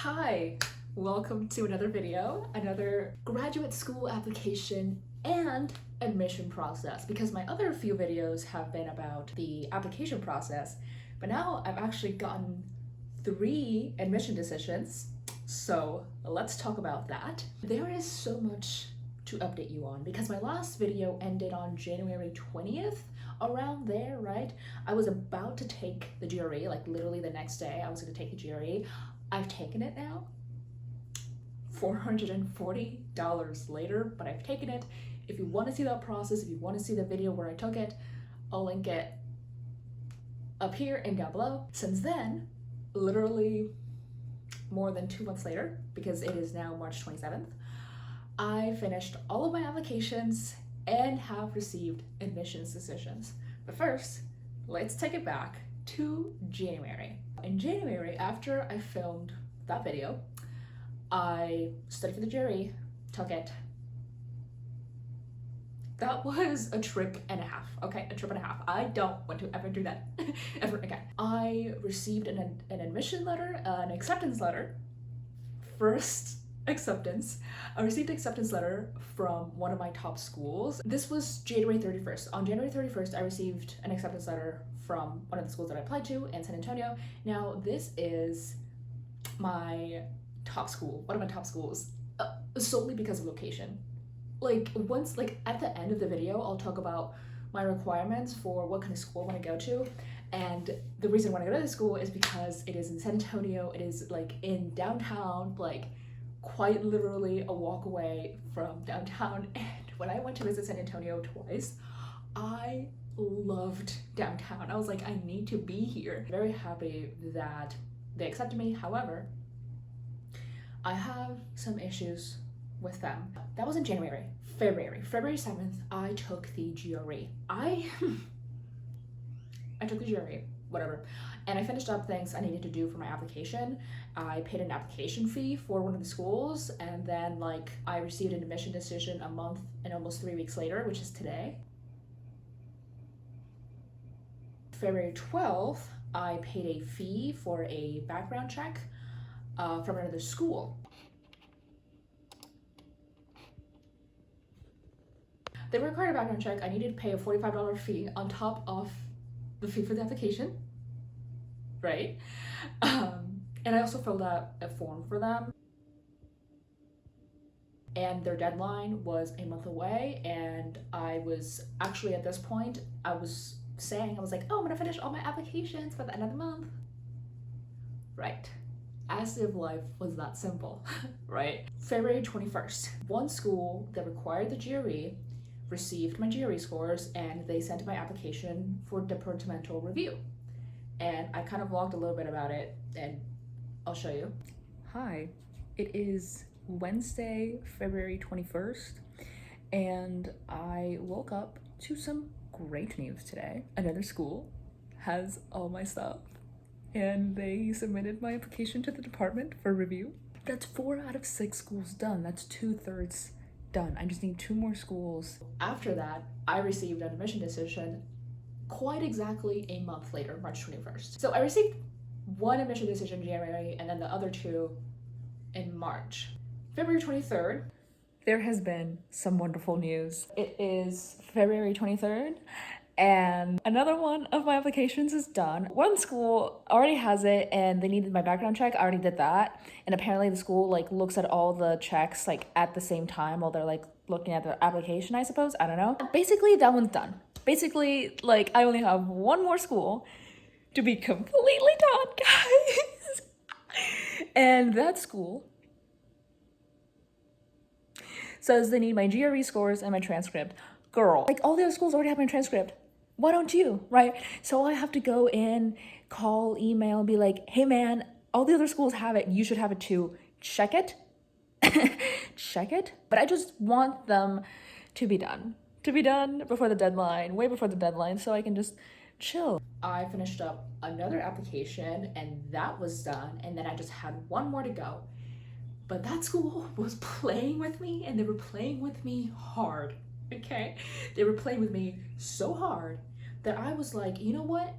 Hi, welcome to another video, another graduate school application and admission process, because my other few videos have been about the application process, but now I've actually gotten 3 admission decisions, so let's talk about that. There is so much to update you on because my last video ended on January 20th, around there, right? I was about to take the GRE, like literally the next day I was going to take the GRE. I've taken it now, $440 later, but I've taken it. If you want to see that process, if you want to see the video where I took it, I'll link it up here and down below. Since then, literally more than 2 months later, because it is now March 27th, I finished all of my applications and have received admissions decisions. But first, let's take it back to January. In January, after I filmed that video, I studied for the GRE, took it. That was a trip and a half, okay? A trip and a half. I don't want to ever do that ever again. I received an admission letter, an acceptance letter. First acceptance. I received an acceptance letter from one of my top schools. This was January 31st. On January 31st, I received an acceptance letter from one of the schools that I applied to in San Antonio. Now, this is my top school, one of my top schools, solely because of location. At the end of the video, I'll talk about my requirements for what kind of school I want to go to. And the reason I want to go to this school is because it is in San Antonio. It is like in downtown, like quite literally a walk away from downtown. And when I went to visit San Antonio twice, I loved downtown. I was like, I need to be here. Very happy that they accepted me. However, I have some issues with them. That was in January. February 7th, I took the GRE. I took the GRE, whatever. And I finished up things I needed to do for my application. I paid an application fee for one of the schools, and then I received an admission decision a month and almost 3 weeks later, which is today. February 12th, I paid a fee for a background check from another school. They required a background check. I needed to pay a $45 fee on top of the fee for the application, right? And I also filled out a form for them. And their deadline was a month away, and I was actually at this point, I was like, oh, I'm gonna finish all my applications by the end of the month. Right. As if life was that simple, right? February 21st, one school that required the GRE received my GRE scores, and they sent my application for departmental review. And I kind of vlogged a little bit about it, and I'll show you. Hi, it is Wednesday, February 21st, and I woke up to some great news today. Another school has all my stuff, and they submitted my application to the department for review. That's 4 out of 6 schools done. That's 2/3 done. I just need 2 more schools. After that, I received an admission decision quite exactly a month later, March 21st. So I received one admission decision in January and then the other 2 in March. February 23rd, there has been some wonderful news. It is February 23rd, and another one of my applications is done. One school already has it, and they needed my background check. I already did that, and apparently the school looks at all the checks at the same time while they're looking at the application, I suppose. I don't know. Basically, that one's done. Basically, I only have one more school to be completely done, guys. And that school says they need my GRE scores and my transcript. Girl, all the other schools already have my transcript. Why don't you, right? So I have to go in, call, email, and be like, hey man, all the other schools have it. You should have it too. Check it. Check it. But I just want them to be done. To be done before the deadline, way before the deadline, so I can just chill. I finished up another application, and that was done, and then I just had one more to go. But that school was playing with me, and they were playing with me hard, okay? They were playing with me so hard that I was like, you know what?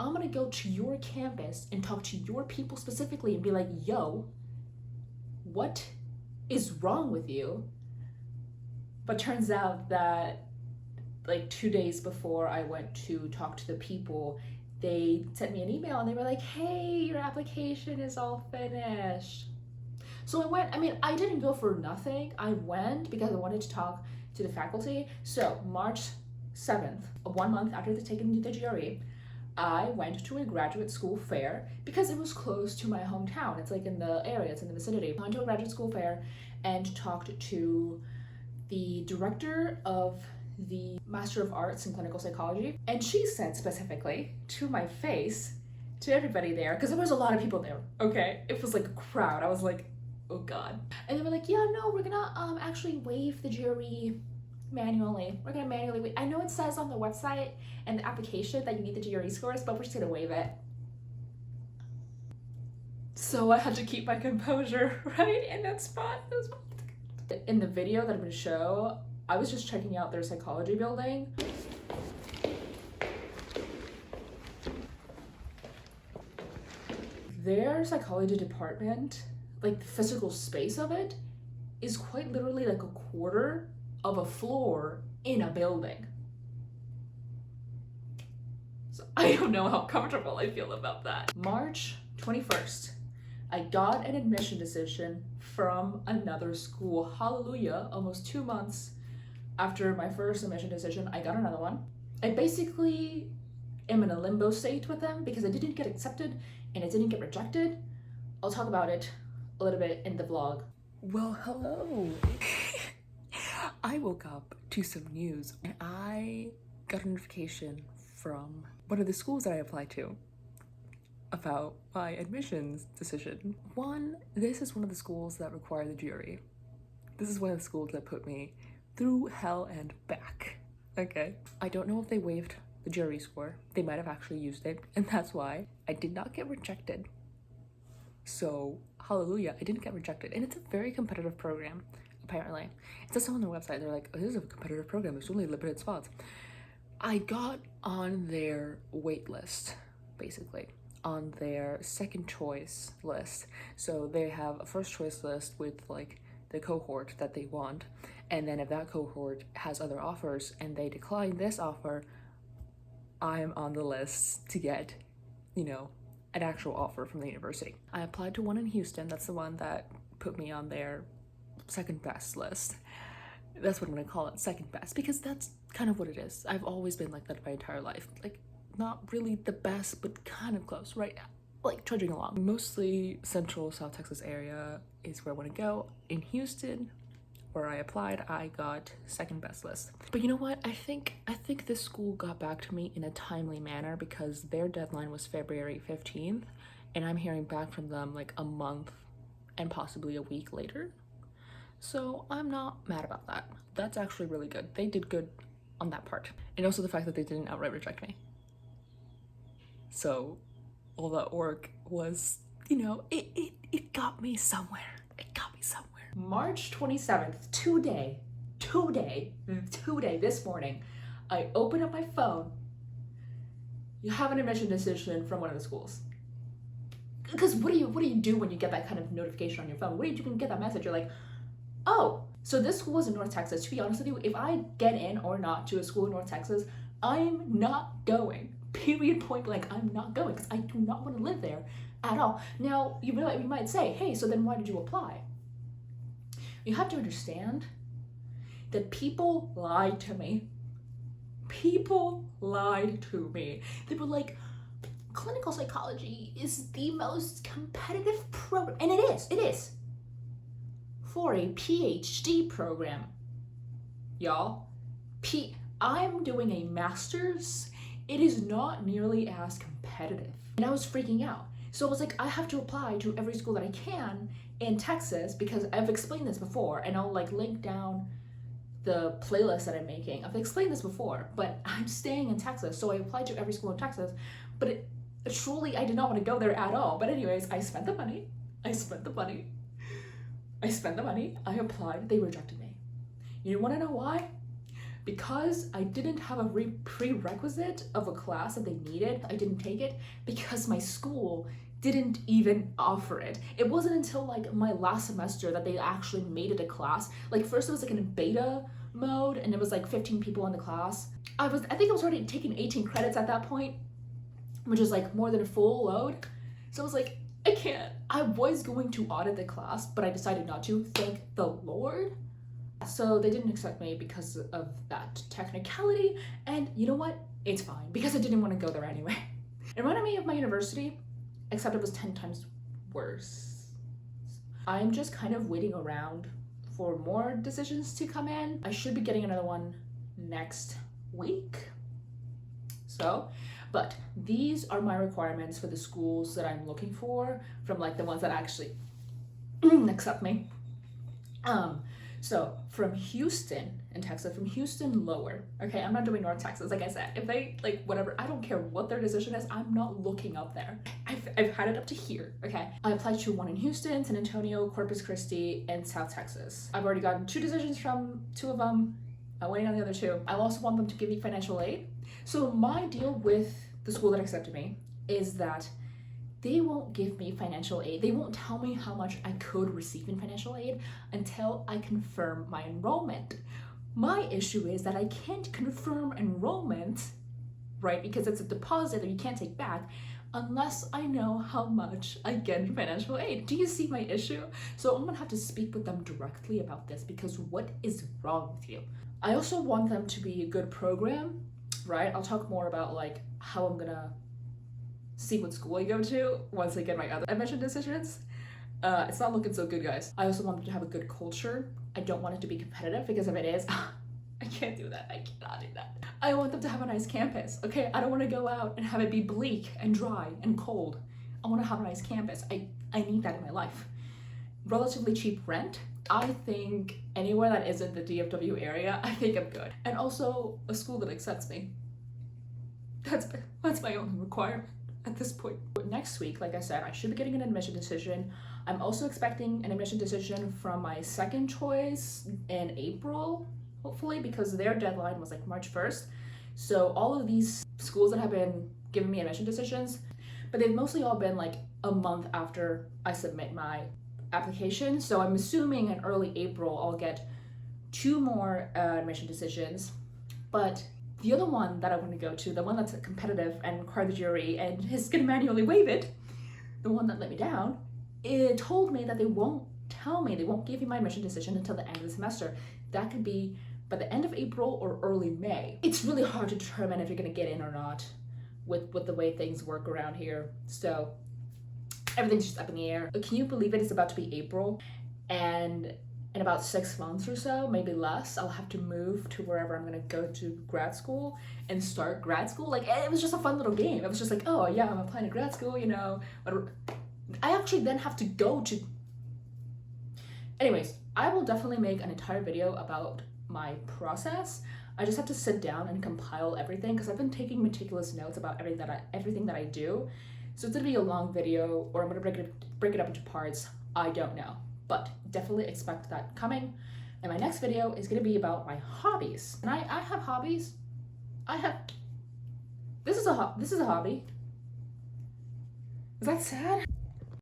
I'm gonna go to your campus and talk to your people specifically and be like, yo, what is wrong with you? But turns out that like 2 days before I went to talk to the people, they sent me an email and they were like, hey, your application is all finished. So I went. I mean, I didn't go for nothing. I went because I wanted to talk to the faculty. So March 7th, 1 month after taking the GRE, I went to a graduate school fair because it was close to my hometown. It's like in the area, it's in the vicinity. I went to a graduate school fair and talked to the director of the Master of Arts in Clinical Psychology. And she said specifically to my face, to everybody there, because there was a lot of people there, okay? It was like a crowd. I was like, oh God. And they were like, yeah, no, we're gonna actually waive the GRE manually. We're gonna manually waive. I know it says on the website and the application that you need the GRE scores, but we're just gonna waive it. So I had to keep my composure, right? In that spot. In the video that I'm gonna show, I was just checking out their psychology building. Their psychology department, like the physical space of it, is quite literally like a quarter of a floor in a building. So I don't know how comfortable I feel about that. March 21st, I got an admission decision from another school. Hallelujah, almost 2 months after my first admission decision, I got another one. I basically am in a limbo state with them because I didn't get accepted and I didn't get rejected. I'll talk about it a little bit in the vlog. Well, hello. I woke up to some news and I got a notification from one of the schools that I applied to about my admissions decision. One, this is one of the schools that require the GRE. This is one of the schools that put me through hell and back. Okay. I don't know if they waived the GRE score. They might have actually used it, and that's why I did not get rejected. So, hallelujah, I didn't get rejected. And it's a very competitive program, apparently. It says so on their website. They're like, oh, this is a competitive program. There's only limited spots. I got on their wait list, basically, on their second choice list. So they have a first choice list with like the cohort that they want. And then if that cohort has other offers and they decline this offer, I'm on the list to get, an actual offer from the university. I applied to one in Houston. That's the one that put me on their second best list. That's what I'm gonna call it, second best, because that's kind of what it is. I've always been like that my entire life. Like, not really the best, but kind of close, right? Like, trudging along. Mostly Central South Texas area is where I wanna go. In Houston, where I applied, I got second best list. But you know what? I think this school got back to me in a timely manner because their deadline was February 15th, and I'm hearing back from them like a month and possibly a week later. So I'm not mad about that. That's actually really good. They did good on that part. And also the fact that they didn't outright reject me. So all that work was, it got me somewhere. It got me somewhere. March 27th, today, this morning, I open up my phone. You have an admission decision from one of the schools. Because what do you do when you get that kind of notification on your phone? What do you do when you get that message? You're like, oh, so this school is in North Texas. To be honest with you, if I get in or not to a school in North Texas, I'm not going. Period, point blank, I'm not going because I do not want to live there at all. Now, you might say, hey, so then why did you apply? You have to understand that people lied to me. People lied to me. They were like, clinical psychology is the most competitive program. And it is. For a PhD program. Y'all, I'm doing a master's. It is not nearly as competitive. And I was freaking out. So I was like, I have to apply to every school that I can in Texas because I've explained this before, and I'll like link down the playlist that I'm making. I've explained this before, but I'm staying in Texas, so I applied to every school in Texas, but truly I did not want to go there at all. But anyways, I spent the money, I applied, they rejected me. You want to know why? Because I didn't have a prerequisite of a class that they needed. I didn't take it because my school didn't even offer it. It wasn't until like my last semester that they actually made it a class. Like first it was like in a beta mode and it was like 15 people in the class. I think I was already taking 18 credits at that point, which is like more than a full load. So I was like, I can't. I was going to audit the class, but I decided not to, thank the Lord. So they didn't accept me because of that technicality, and you know what? It's fine, because I didn't want to go there anyway. It reminded me of my university, except it was 10 times worse. I'm just kind of waiting around for more decisions to come in. I should be getting another one next week. But these are my requirements for the schools that I'm looking for, from like the ones that actually accept me. So from Houston in Texas, from Houston lower, okay, I'm not doing North Texas, like I said. If they, like, whatever, I don't care what their decision is, I'm not looking up there. I've had it up to here, okay? I applied to one in Houston, San Antonio, Corpus Christi, and South Texas. I've already gotten 2 decisions from 2 of them. I'm waiting on the other 2. I also want them to give me financial aid. So my deal with the school that accepted me is that they won't give me financial aid. They won't tell me how much I could receive in financial aid until I confirm my enrollment. My issue is that I can't confirm enrollment, right? Because it's a deposit that you can't take back unless I know how much I get in financial aid. Do you see my issue? So I'm gonna have to speak with them directly about this, because what is wrong with you? I also want them to be a good program, right? I'll talk more about like how I'm gonna see what school I go to once I get my other admission decisions. It's not looking so good, guys. I also want them to have a good culture. I don't want it to be competitive, because if it is, I can't do that. I cannot do that. I want them to have a nice campus, okay? I don't want to go out and have it be bleak and dry and cold. I want to have a nice campus. I need that in my life. Relatively cheap rent. I think anywhere that isn't the DFW area, I think I'm good. And also a school that accepts me. That's my only requirement at this point. But next week, like I said, I should be getting an admission decision. I'm also expecting an admission decision from my second choice in April, hopefully, because their deadline was like March 1st. So all of these schools that have been giving me admission decisions, but they've mostly all been like a month after I submit my application. So I'm assuming in early April, I'll get 2 more admission decisions. But the other one that I want to go to, the one that's competitive and require the jury and is gonna manually waive it, the one that let me down, it told me that they won't give me my admission decision until the end of the semester. That could be by the end of April or early May. It's really hard to determine if you're gonna get in or not with the way things work around here. So everything's just up in the air. Can you believe it? It's about to be April, and in about 6 months or so, maybe less, I'll have to move to wherever I'm gonna go to grad school and start grad school. Like, it was just a fun little game. It was just like, oh yeah, I'm applying to grad school, you know. But I actually then have to go to... Anyways, I will definitely make an entire video about my process. I just have to sit down and compile everything, because I've been taking meticulous notes about everything that I do. So it's gonna be a long video, or I'm gonna break it up into parts. I don't know, but definitely expect that coming. And my next video is gonna be about my hobbies. And I have hobbies. This is a hobby. Is that sad?